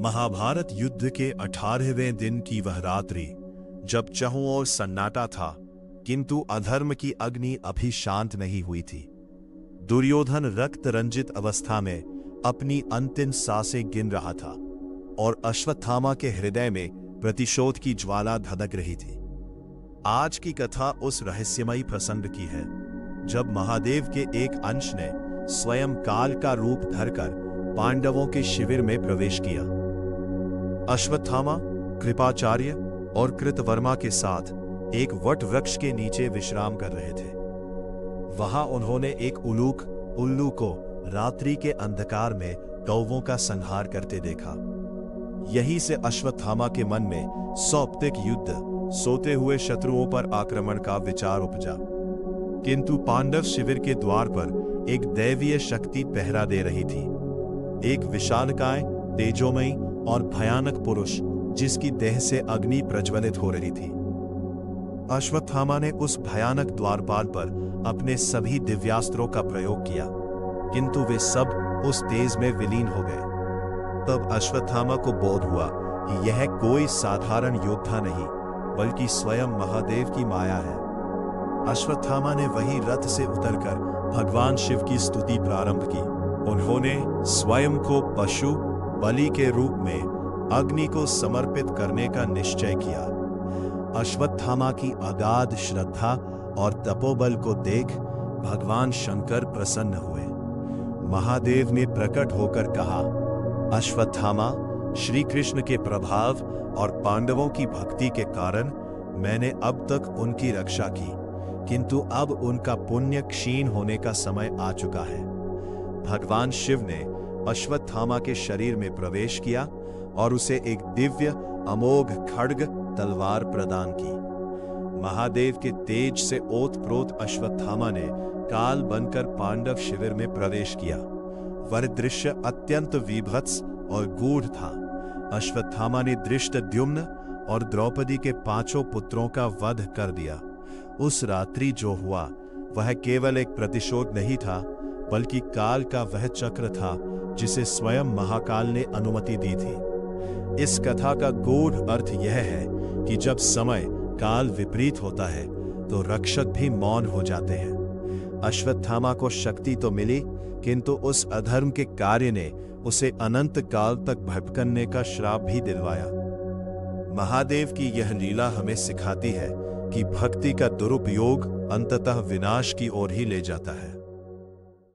महाभारत युद्ध के 18वें दिन की वह रात्रि, जब चहुं ओर सन्नाटा था, किंतु अधर्म की अग्नि अभी शांत नहीं हुई थी। दुर्योधन रक्त रंजित अवस्था में अपनी अंतिम सांसें गिन रहा था और अश्वत्थामा के हृदय में प्रतिशोध की ज्वाला धधक रही थी। आज की कथा उस रहस्यमयी प्रसंग की है जब महादेव के एक अंश ने स्वयं काल का रूप धरकर पांडवों के शिविर में प्रवेश किया। अश्वत्थामा, कृपाचार्य और कृतवर्मा के साथ एक वट वृक्ष के नीचे विश्राम कर रहे थे। वहां उन्होंने एक उल्लू को रात्रि के अंधकार में कौवों का संहार करते देखा। यहीं से अश्वत्थामा के मन में सौप्तिक युद्ध, सोते हुए शत्रुओं पर आक्रमण का विचार उपजा। किंतु पांडव शिविर के द्वार पर एक दैवीय शक्ति पहरा दे रही थी, एक विशालकाय, तेजोमयी और भयानक पुरुष जिसकी देह से अग्नि प्रज्वलित हो रही थी। अश्वत्थामा ने उस भयानक द्वारपाल पर अपने सभी दिव्यास्त्रों का प्रयोग किया, किंतु वे सब उस तेज में विलीन हो गए। तब अश्वत्थामा को बोध हुआ कि यह कोई साधारण योद्धा नहीं, बल्कि स्वयं महादेव की माया है। अश्वत्थामा ने वही रथ से उतरकर भगवान शिव की स्तुति प्रारंभ की। उन्होंने स्वयं को पशु बलि के रूप में अग्नि को समर्पित करने का निश्चय किया। अश्वत्थामा की अगाध श्रद्धा और तपोबल को देख भगवान शंकर प्रसन्न हुए। महादेव ने प्रकट होकर कहा, अश्वत्थामा, श्री कृष्ण के प्रभाव और पांडवों की भक्ति के कारण मैंने अब तक उनकी रक्षा की, किंतु अब उनका पुण्य क्षीण होने का समय आ चुका है। भगवान शिव ने अश्वत्थामा के शरीर में प्रवेश किया और उसे एक दिव्य अमोघ खड्ग तलवार प्रदान की। महादेव के तेज से ओतप्रोत अश्वत्थामा ने काल बनकर पांडव शिविर में प्रवेश किया। वह दृश्य अत्यंत विभत्स और गूढ़ था। अश्वत्थामा ने धृष्टद्युम्न और द्रौपदी के 5 पुत्रों का वध कर दिया। उस रात्रि जो हुआ वह केवल एक प्रतिशोध नहीं था, बल्कि काल का वह चक्र था जिसे स्वयं महाकाल ने अनुमति दी थी। इस कथा का गूढ़ अर्थ यह है कि जब समय काल विपरीत होता है तो रक्षक भी मौन हो जाते हैं। अश्वत्थामा को शक्ति तो मिली, किंतु उस अधर्म के कार्य ने उसे अनंत काल तक भटकने का श्राप भी दिलवाया। महादेव की यह लीला हमें सिखाती है कि भक्ति का दुरुपयोग अंततः विनाश की ओर ही ले जाता है।